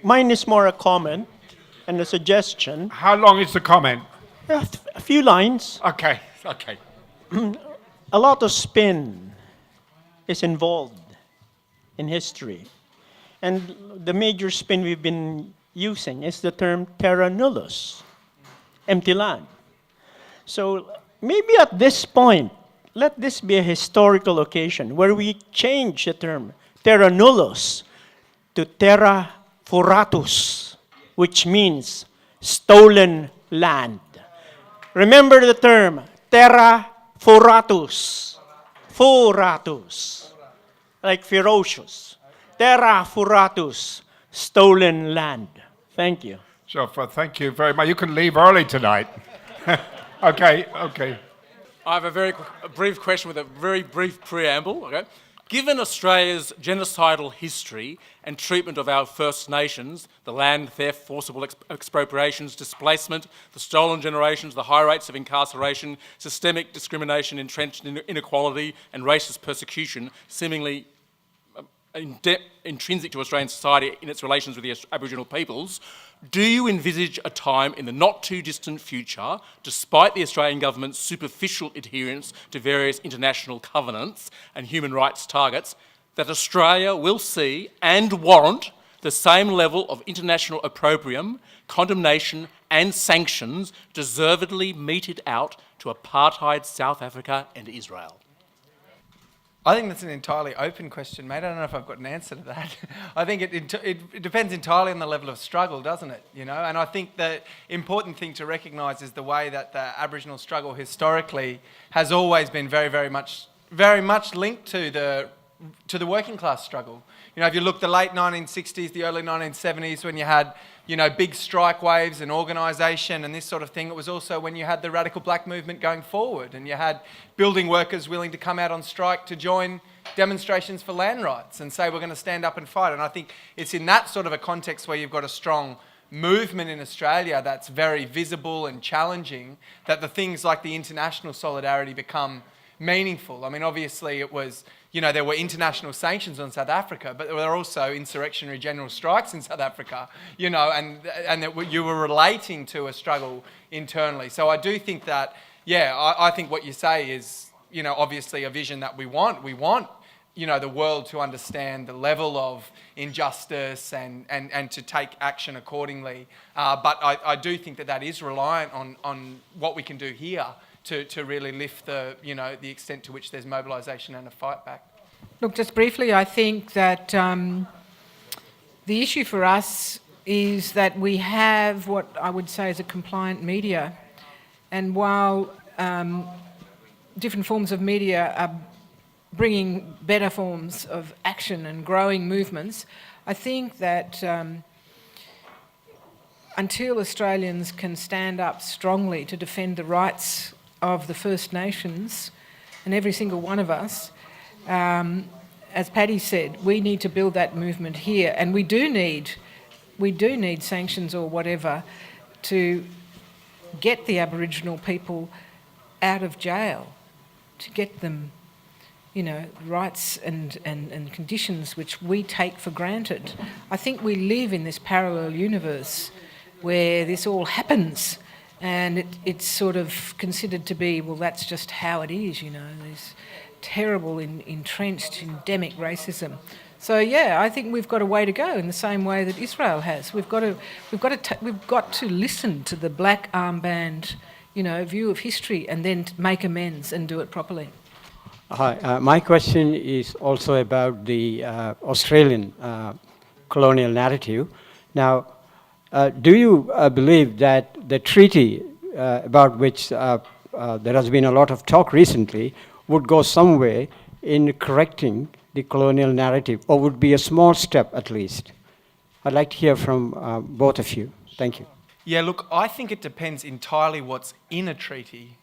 Mine is more a comment and a suggestion. How long is the comment? A few lines. Okay. A lot of spin is involved in history. And the major spin we've been using is the term terra nullius, empty land. So maybe at this point, let this be a historical occasion where we change the term terra nullius to terra foratus, which means stolen land. Remember the term terra foratus. Foratus, like ferocious. Terra foratus, stolen land. Thank you. Sure, thank you very much. You can leave early tonight. Okay. I have a brief question with a very brief preamble. Okay. Given Australia's genocidal history and treatment of our First Nations, the land theft, forcible expropriations, displacement, the stolen generations, the high rates of incarceration, systemic discrimination, entrenched inequality and racist persecution seemingly intrinsic to Australian society in its relations with the Aboriginal peoples, do you envisage a time in the not-too-distant future, despite the Australian government's superficial adherence to various international covenants and human rights targets, that Australia will see and warrant the same level of international opprobrium, condemnation and sanctions deservedly meted out to apartheid South Africa and Israel? I think that's an entirely open question, mate. I don't know if I've got an answer to that. I think it depends entirely on the level of struggle, doesn't it? You know, and I think the important thing to recognise is the way that the Aboriginal struggle historically has always been very much linked to the working class struggle. You know, if you look the late 1960s, the early 1970s, when you had, you know, big strike waves and organisation and this sort of thing, it was also when you had the radical black movement going forward and you had building workers willing to come out on strike to join demonstrations for land rights and say we're going to stand up and fight. And I think it's in that sort of a context where you've got a strong movement in Australia that's very visible and challenging, that the things like the international solidarity become meaningful. I mean, obviously it was, you know, there were international sanctions on South Africa, but there were also insurrectionary general strikes in South Africa, you know, and that you were relating to a struggle internally. So I do think that, yeah, I think what you say is, you know, obviously a vision that we want. We want, you know, the world to understand the level of injustice and to take action accordingly. But I do think that is reliant on what we can do here to really lift the extent to which there's mobilisation and a fight back. Look, just briefly, I think that the issue for us is that we have what I would say is a compliant media. And while different forms of media are bringing better forms of action and growing movements, I think that until Australians can stand up strongly to defend the rights of the First Nations, and every single one of us, as Paddy said, we need to build that movement here, and we do need sanctions or whatever to get the Aboriginal people out of jail, to get them, you know, rights and conditions which we take for granted. I think we live in this parallel universe where this all happens. And it's sort of considered to be, well, that's just how it is, you know, there's terrible, entrenched, endemic racism. So, yeah, I think we've got a way to go in the same way that Israel has. We've got to listen to the black armband, you know, view of history and then make amends and do it properly. Hi, my question is also about the Australian colonial narrative. Now, do you believe that the treaty about which there has been a lot of talk recently would go some way in correcting the colonial narrative, or would be a small step at least? I'd like to hear from both of you. Thank you. Yeah, look, I think it depends entirely what's in a treaty,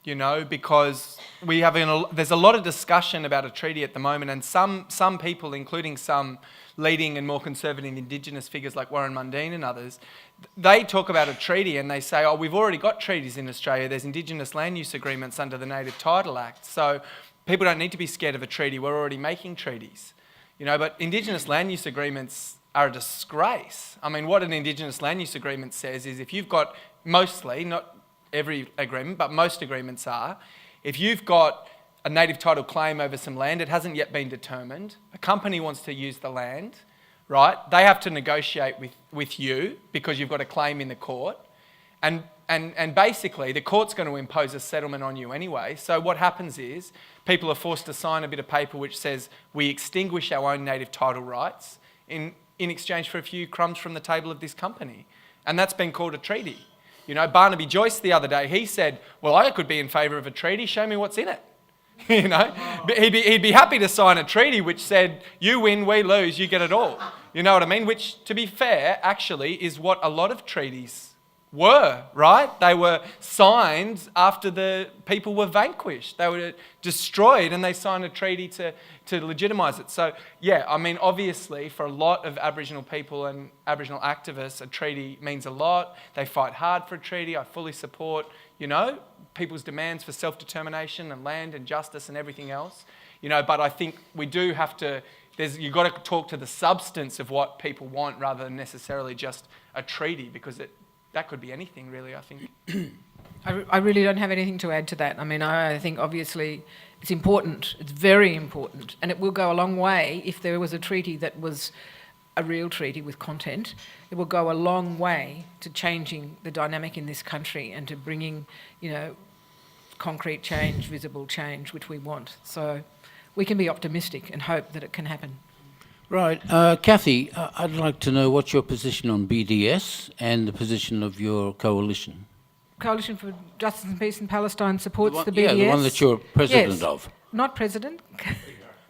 you know, because there's a lot of discussion about a treaty at the moment, and some people, including some leading and more conservative Indigenous figures like Warren Mundine and others, they talk about a treaty and they say, oh, we've already got treaties in Australia. There's Indigenous land use agreements under the Native Title Act. So people don't need to be scared of a treaty. We're already making treaties. You know, but Indigenous land use agreements are a disgrace. I mean, what an Indigenous land use agreement says is if you've got mostly, not every agreement, but most agreements are, if you've got a native title claim over some land, it hasn't yet been determined, a company wants to use the land, right? They have to negotiate with you because you've got a claim in the court. And basically, the court's going to impose a settlement on you anyway. So what happens is people are forced to sign a bit of paper which says we extinguish our own native title rights in exchange for a few crumbs from the table of this company. And that's been called a treaty. You know, Barnaby Joyce the other day, he said, well, I could be in favour of a treaty, show me what's in it. You know, but he'd be happy to sign a treaty which said, you win, we lose, you get it all. You know what I mean? Which, to be fair, actually is what a lot of treaties were, right? They were signed after the people were vanquished. They were destroyed and they signed a treaty to legitimise it. So, yeah, I mean, obviously, for a lot of Aboriginal people and Aboriginal activists, a treaty means a lot. They fight hard for a treaty. I fully support, you know, people's demands for self-determination and land and justice and everything else. You know, but I think we do have to, you've got to talk to the substance of what people want rather than necessarily just a treaty, because that could be anything really, I think. I really don't have anything to add to that. I mean, I think obviously it's important, it's very important, and it will go a long way if there was a treaty that was a real treaty with content. It will go a long way to changing the dynamic in this country and to bringing, you know, concrete change, visible change, which we want. So we can be optimistic and hope that it can happen. Right. Kathy, I'd like to know what's your position on BDS and the position of your coalition. Coalition for Justice and Peace in Palestine supports the BDS. Yeah, the one that you're president yes. of. Not president,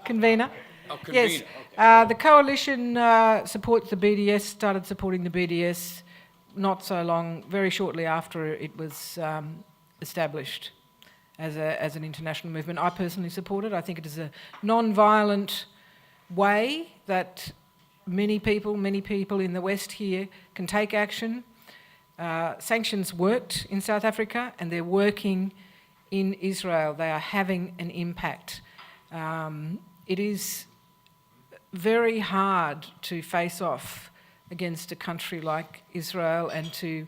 convener. Oh, convener. Yes. Okay. The coalition supports the BDS, started supporting the BDS not so long, very shortly after it was established as an international movement. I personally support it. I think it is a non-violent way that many people in the West here can take action. Sanctions worked in South Africa and they're working in Israel. They are having an impact. It is very hard to face off against a country like Israel and to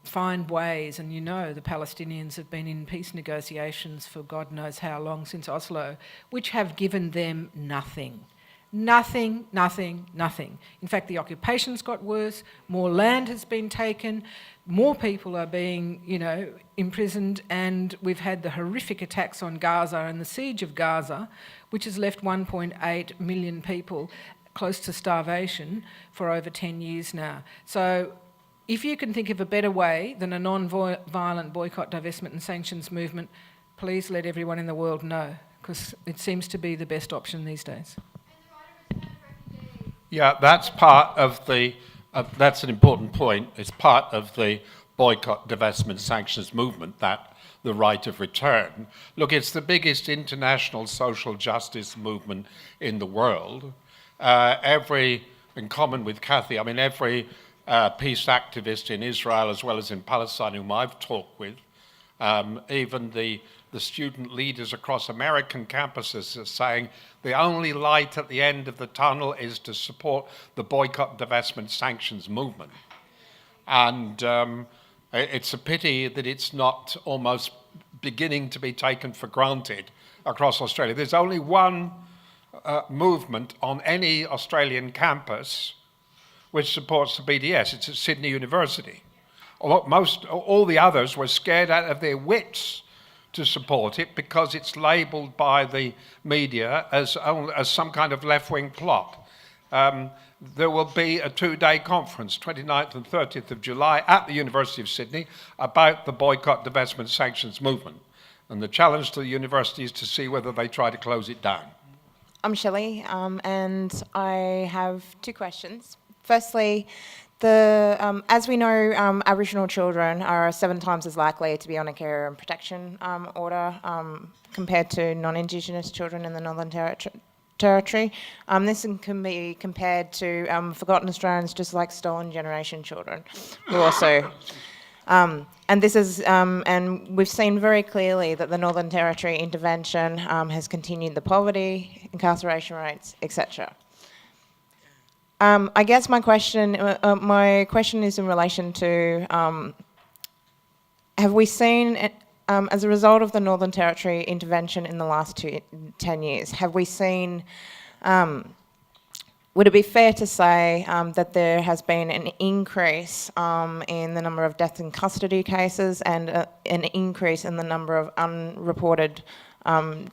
find ways, and you know the Palestinians have been in peace negotiations for God knows how long, since Oslo, which have given them nothing. Nothing, nothing, nothing. In fact, the occupation's got worse, more land has been taken, more people are being, you know, imprisoned, and we've had the horrific attacks on Gaza and the siege of Gaza, which has left 1.8 million people close to starvation for over 10 years now. So if you can think of a better way than a non-violent boycott, divestment and sanctions movement, please let everyone in the world know, because it seems to be the best option these days. Yeah, that's part of the, that's an important point. It's part of the boycott, divestment, sanctions movement, that the right of return. Look, it's the biggest international social justice movement in the world. In common with Kathy, I mean, every peace activist in Israel as well as in Palestine whom I've talked with, even the student leaders across American campuses are saying the only light at the end of the tunnel is to support the boycott, divestment, sanctions movement. And it's a pity that it's not almost beginning to be taken for granted across Australia. There's only one movement on any Australian campus which supports the BDS. It's at Sydney University. All the others were scared out of their wits to support it because it's labelled by the media as some kind of left-wing plot. There will be a 2-day conference, 29th and 30th of July, at the University of Sydney about the boycott, divestment, sanctions movement. And the challenge to the university is to see whether they try to close it down. I'm Shelley, and I have 2 questions. Firstly, as we know, Aboriginal children are 7 times as likely to be on a care and protection order compared to non-Indigenous children in the Northern Territory. This can be compared to forgotten Australians, just like stolen generation children, who also. And this is, and we've seen very clearly that the Northern Territory intervention has continued the poverty, incarceration rates, etc. I guess my question is in relation to have we seen, as a result of the Northern Territory intervention in the last 10 years, have we seen, would it be fair to say that there has been an increase in the number of deaths in custody cases and an increase in the number of unreported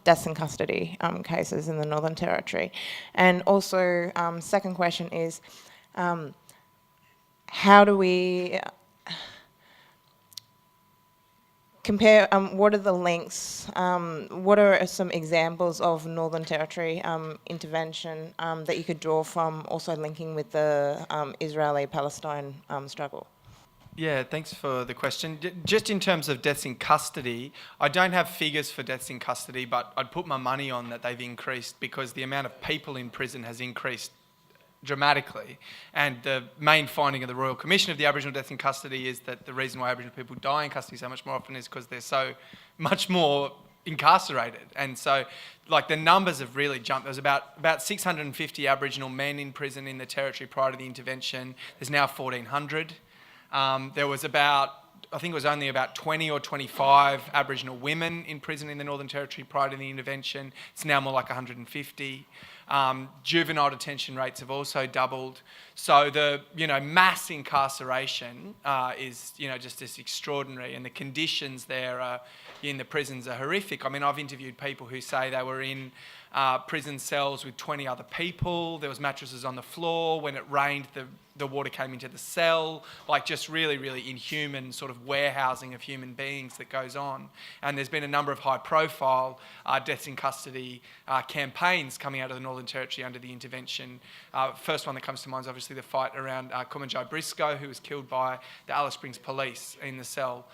deaths in custody cases in the Northern Territory? And also, second question is, how do we compare, what are the links, what are some examples of Northern Territory intervention that you could draw from, also linking with the Israeli-Palestine struggle? Yeah, thanks for the question. Just in terms of deaths in custody, I don't have figures for deaths in custody, but I'd put my money on that they've increased because the amount of people in prison has increased dramatically. And the main finding of the Royal Commission of the Aboriginal Death in Custody is that the reason why Aboriginal people die in custody so much more often is because they're so much more incarcerated. And so, like, the numbers have really jumped. There's about 650 Aboriginal men in prison in the Territory prior to the intervention. There's now 1,400. There was I think it was only about 20 or 25 Aboriginal women in prison in the Northern Territory prior to the intervention. It's now more like 150. Juvenile detention rates have also doubled. So the mass incarceration is just this extraordinary, and the conditions there in the prisons are horrific. I mean, I've interviewed people who say they were in prison cells with 20 other people. There was mattresses on the floor. When it rained, the water came into the cell. Like, just really, really inhuman sort of warehousing of human beings that goes on. And there's been a number of high-profile deaths in custody campaigns coming out of the Northern Territory under the intervention. First one that comes to mind is obviously the fight around Kumanjai Briscoe, who was killed by the Alice Springs police in the cell.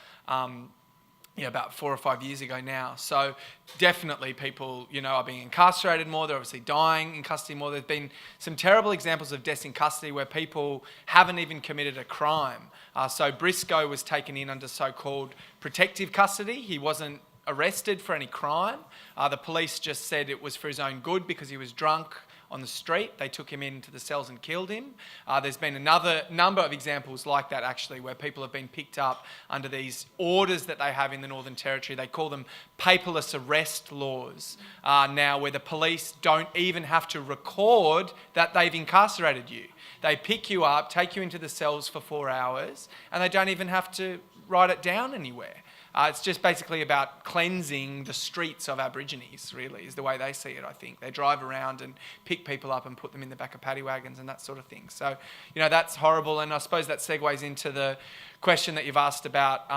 About 4 or 5 years ago now. So definitely people, are being incarcerated more. They're obviously dying in custody more. There's been some terrible examples of deaths in custody where people haven't even committed a crime. So Briscoe was taken in under so-called protective custody. He wasn't arrested for any crime. The police just said it was for his own good because he was drunk on the street. They took him into the cells and killed him. There's been another number of examples like that, actually, where people have been picked up under these orders that they have in the Northern Territory. They call them paperless arrest laws now, where the police don't even have to record that they've incarcerated you. They pick you up, take you into the cells for 4 hours, and they don't even have to write it down anywhere. It's just basically about cleansing the streets of Aborigines, really, is the way they see it, I think. They drive around and pick people up and put them in the back of paddy wagons and that sort of thing. So, that's horrible. And I suppose that segues into the question that you've asked about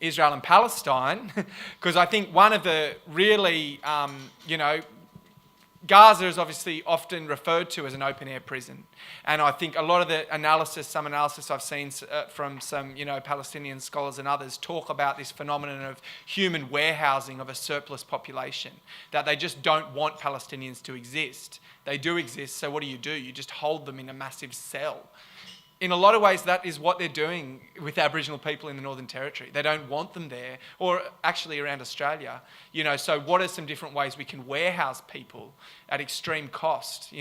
Israel and Palestine, because I think one of the really, Gaza is obviously often referred to as an open-air prison. And I think a lot of the some analysis I've seen from some, Palestinian scholars and others talk about this phenomenon of human warehousing of a surplus population, that they just don't want Palestinians to exist. They do exist, so what do? You just hold them in a massive cell. In a lot of ways, that is what they're doing with Aboriginal people in the Northern Territory. They don't want them there, or actually around Australia. So what are some different ways we can warehouse people at extreme cost?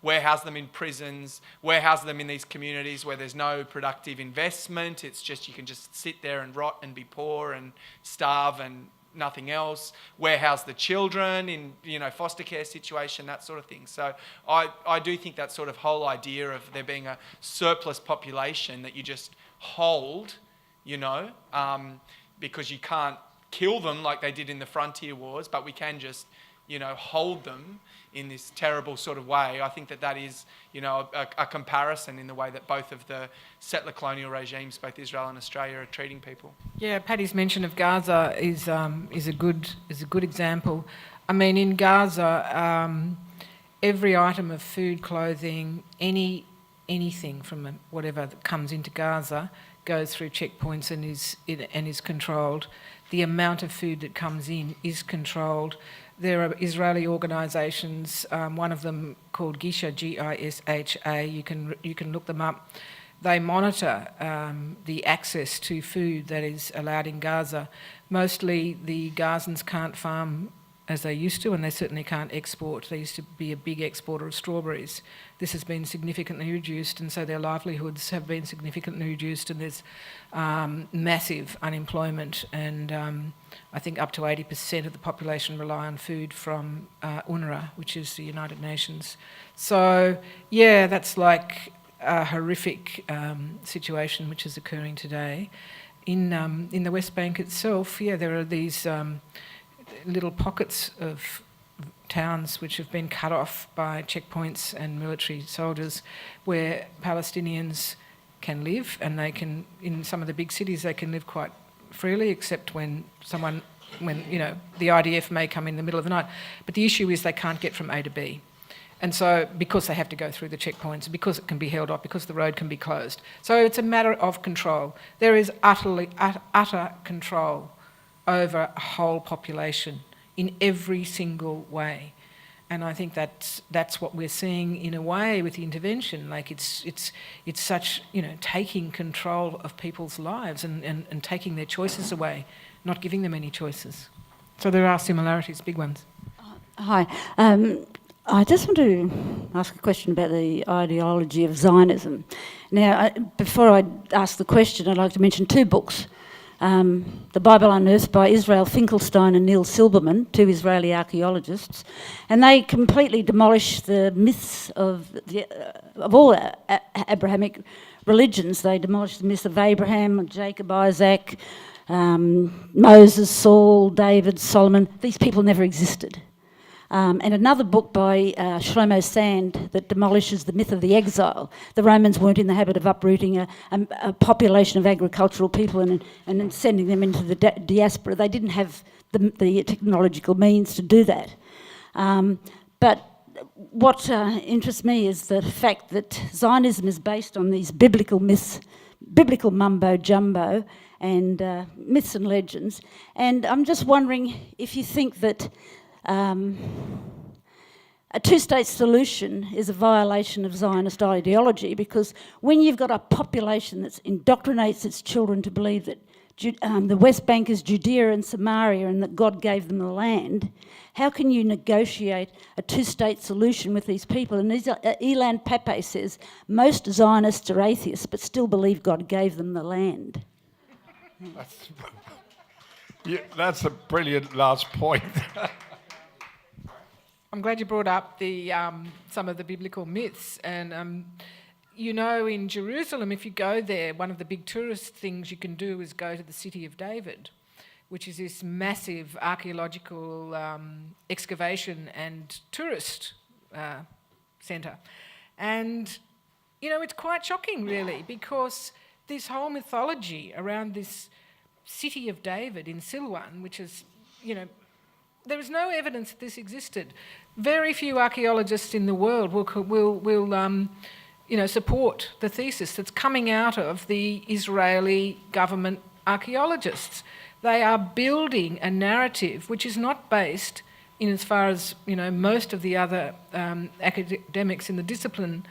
Warehouse them in prisons, warehouse them in these communities where there's no productive investment. It's just, you can just sit there and rot and be poor and starve and nothing else, warehouse the children in, foster care situation, that sort of thing. So I do think that sort of whole idea of there being a surplus population that you just hold, because you can't kill them like they did in the frontier wars, but we can just, hold them in this terrible sort of way. I think that is, a comparison in the way that both of the settler colonial regimes, both Israel and Australia, are treating people. Yeah, Paddy's mention of Gaza is a good example. I mean, in Gaza, every item of food, clothing, anything from whatever that comes into Gaza goes through checkpoints and is controlled. The amount of food that comes in is controlled. There are Israeli organisations, one of them called GISHA, G-I-S-H-A, you can look them up. They monitor the access to food that is allowed in Gaza. Mostly the Gazans can't farm as they used to, and they certainly can't export. They used to be a big exporter of strawberries. This has been significantly reduced, and so their livelihoods have been significantly reduced, and there's massive unemployment, and I think up to 80% of the population rely on food from UNRWA, which is the United Nations. So, yeah, that's like a horrific situation which is occurring today. In the West Bank itself, yeah, there are these little pockets of towns which have been cut off by checkpoints and military soldiers where Palestinians can live, and they can, in some of the big cities, they can live quite freely, except when you know, the IDF may come in the middle of the night. But the issue is they can't get from A to B. And so, because they have to go through the checkpoints, because it can be held off, because the road can be closed. So it's a matter of control. There is utter control over a whole population in every single way. And I think that's what we're seeing in a way with the intervention. Like it's such, you know, taking control of people's lives and taking their choices away, not giving them any choices. So there are similarities, big ones. Hi. I just want to ask a question about the ideology of Zionism. Now, before I ask the question, I'd like to mention two books. The Bible Unearthed by Israel Finkelstein and Neil Silberman, two Israeli archaeologists, and they completely demolish the myths of all Abrahamic religions. They demolish the myths of Abraham, Jacob, Isaac, Moses, Saul, David, Solomon. These people never existed. And another book by Shlomo Sand that demolishes the myth of the exile. The Romans weren't in the habit of uprooting a population of agricultural people and then sending them into the diaspora. They didn't have the technological means to do that. But what interests me is the fact that Zionism is based on these biblical myths, biblical mumbo-jumbo, and myths and legends. And I'm just wondering if you think that a two-state solution is a violation of Zionist ideology, because when you've got a population that indoctrinates its children to believe that the West Bank is Judea and Samaria and that God gave them the land, how can you negotiate a two-state solution with these people? And Ilan Pappé says most Zionists are atheists but still believe God gave them the land. That's a brilliant last point. I'm glad you brought up the some of the biblical myths. And, you know, in Jerusalem, if you go there, one of the big tourist things you can do is go to the City of David, which is this massive archaeological excavation and tourist centre. And, you know, it's quite shocking, really, because this whole mythology around this City of David in Silwan, which is, you know, there is no evidence that this existed. Very few archaeologists in the world will you know, support the thesis that's coming out of the Israeli government archaeologists. They are building a narrative which is not based, in as far as, you know, most of the other academics in the discipline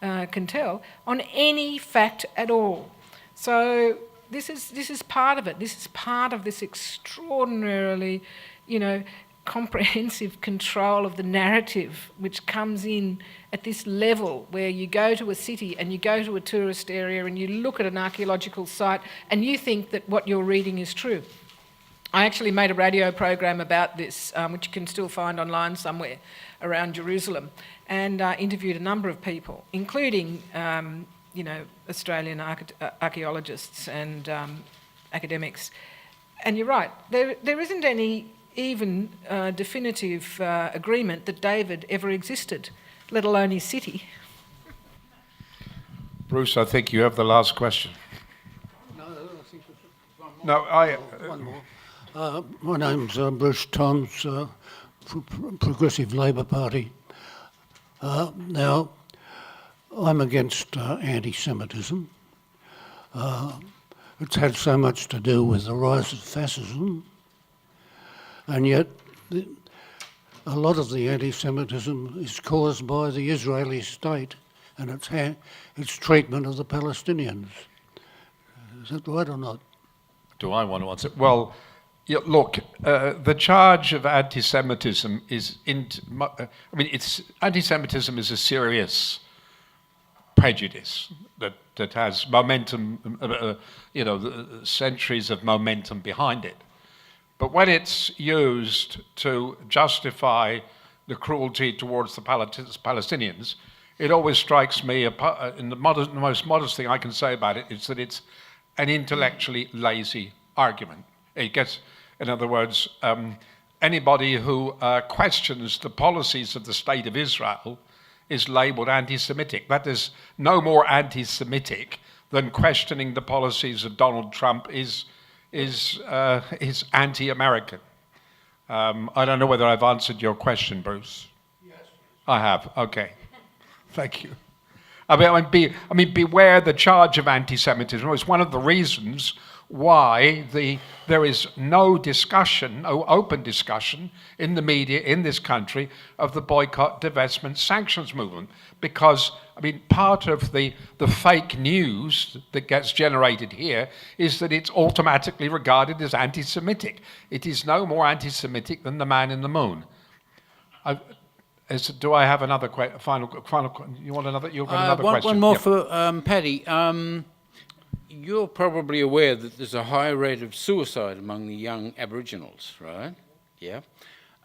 can tell, on any fact at all. So this is part of it. This is part of this extraordinarily, you know, comprehensive control of the narrative which comes in at this level, where you go to a city and you go to a tourist area and you look at an archaeological site and you think that what you're reading is true. I actually made a radio program about this, which you can still find online somewhere around Jerusalem, and interviewed a number of people, including you know, Australian archaeologists and academics. And you're right, there isn't any even definitive agreement that David ever existed, let alone his city. Bruce, I think you have the last question. No, I think One more. My name's Bruce Toms, Progressive Labour Party. Now, I'm against anti-Semitism. It's had so much to do with the rise of fascism, and yet a lot of the anti-Semitism is caused by the Israeli state and its treatment of the Palestinians. Is that right or not? Do I want to answer? Well, Yeah, look, the charge of anti-Semitism is, anti-Semitism is a serious prejudice that has momentum, centuries of momentum behind it. But when it's used to justify the cruelty towards the Palestinians, it always strikes me, in the most modest thing I can say about it, is that it's an intellectually lazy argument. It gets, in other words, anybody who questions the policies of the State of Israel is labelled anti-Semitic. That is no more anti-Semitic than questioning the policies of Donald Trump is anti-American. I don't know whether I've answered your question, Bruce. Yes. I have. Okay. Thank you. Beware the charge of anti-Semitism. It's one of the reasons why there is no discussion, no open discussion in the media in this country of the boycott, divestment, sanctions movement. Because, part of the fake news that gets generated here is that it's automatically regarded as anti-Semitic. It is no more anti-Semitic than the man in the moon. Do I have another final? You want another? You've got another question. One more for Paddy. You're probably aware that there's a high rate of suicide among the young Aboriginals, right? Yeah.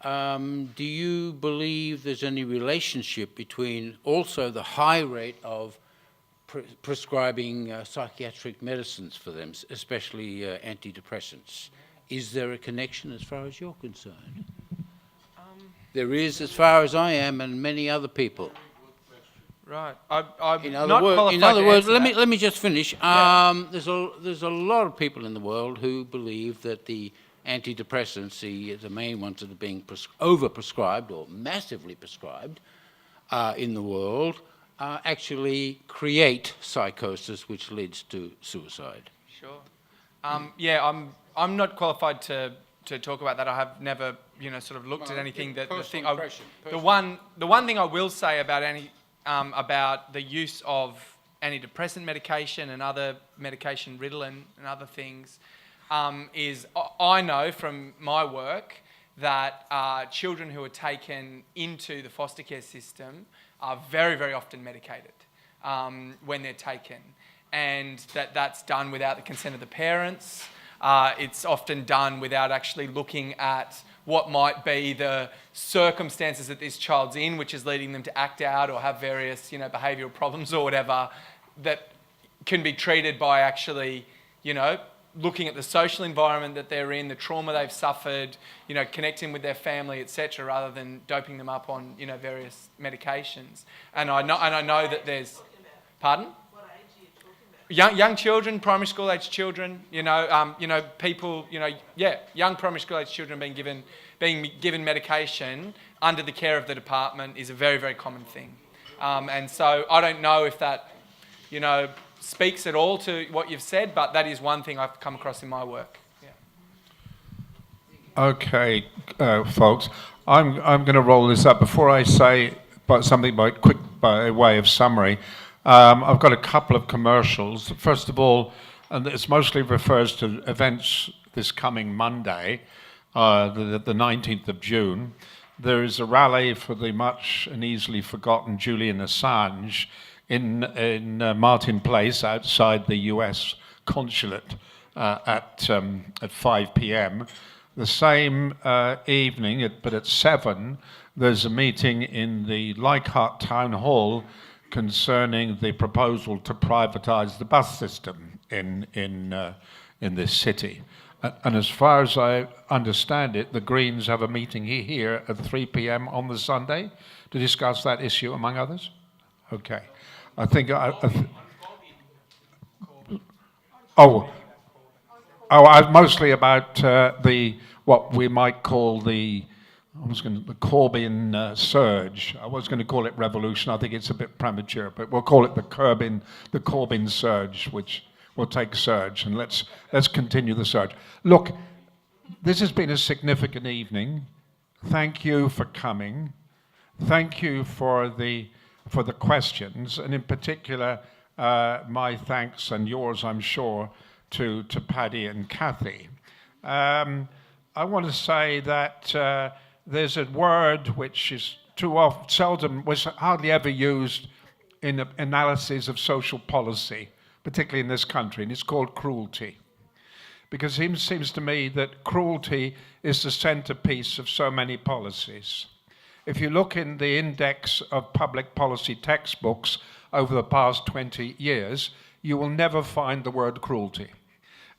Do you believe there's any relationship between also the high rate of prescribing psychiatric medicines for them, especially antidepressants? Is there a connection as far as you're concerned? There is, as far as I am, and many other people. Right. I'm In not other qualified words, to answer that. let me just finish. Yeah. There's a lot of people in the world who believe that the antidepressants, the main ones that are being overprescribed or massively prescribed in the world, actually create psychosis, which leads to suicide. Sure. I'm not qualified to talk about that. I have never, sort of looked at anything that the one thing I will say about the use of antidepressant medication and other medication, Ritalin and other things, is I know from my work that children who are taken into the foster care system are very, very often medicated when they're taken, and that's done without the consent of the parents. It's often done without actually looking at what might be the circumstances that this child's in, which is leading them to act out or have various, behavioural problems or whatever, that can be treated by actually, looking at the social environment that they're in, the trauma they've suffered, connecting with their family, etc., rather than doping them up on, various medications. And I know that there's, pardon? Young children, primary school age children, people, young primary school age children being given medication under the care of the department is a very, very common thing. And so I don't know if that, speaks at all to what you've said, but that is one thing I've come across in my work. Yeah. Okay, folks, I'm going to roll this up. Before I say something by way of summary, I've got a couple of commercials. First of all, and this mostly refers to events this coming Monday, the 19th of June. There is a rally for the much and easily forgotten Julian Assange in Martin Place outside the US consulate at 5 p.m. The same evening, but at 7, there's a meeting in the Leichhardt Town Hall concerning the proposal to privatise the bus system in this city. And as far as I understand it, the Greens have a meeting here at 3 p.m. on the Sunday to discuss that issue, among others. Okay. I think mostly about what we might call the Corbyn surge. I was going to call it revolution. I think it's a bit premature, but we'll call it the Corbyn surge, which will take surge, and let's continue the surge. Look, this has been a significant evening. Thank you for coming. Thank you for the questions, and in particular, my thanks and yours, I'm sure, to Paddy and Kathy. I want to say that there's a word which is was hardly ever used in analysis of social policy, particularly in this country, and it's called cruelty. Because it seems to me that cruelty is the centerpiece of so many policies. If you look in the index of public policy textbooks over the past 20 years, you will never find the word cruelty.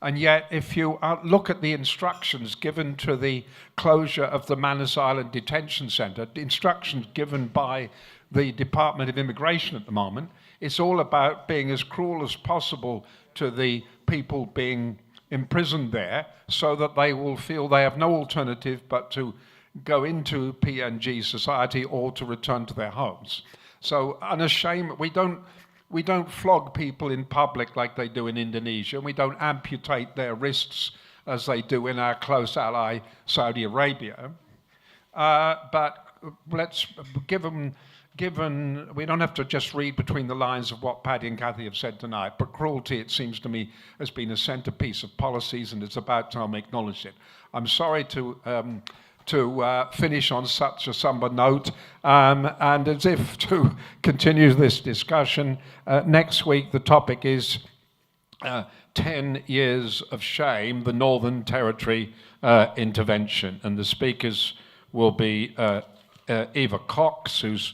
And yet, if you look at the instructions given to the closure of the Manus Island Detention Centre, the instructions given by the Department of Immigration at the moment, it's all about being as cruel as possible to the people being imprisoned there so that they will feel they have no alternative but to go into PNG society or to return to their homes. So unashamed, we don't flog people in public like they do in Indonesia, and we don't amputate their wrists as they do in our close ally, Saudi Arabia. But let's given we don't have to just read between the lines of what Paddy and Cathy have said tonight, but cruelty, it seems to me, has been a centerpiece of policies, and it's about time we acknowledge it. I'm sorry to finish on such a somber note, and as if to continue this discussion, next week the topic is 10 years of shame, the Northern Territory intervention, and the speakers will be Eva Cox, who's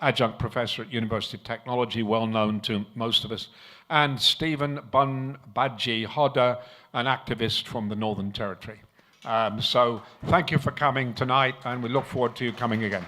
adjunct professor at University of Technology, well known to most of us, and Stephen Bunbadji Hodder, an activist from the Northern Territory. So thank you for coming tonight, and we look forward to you coming again.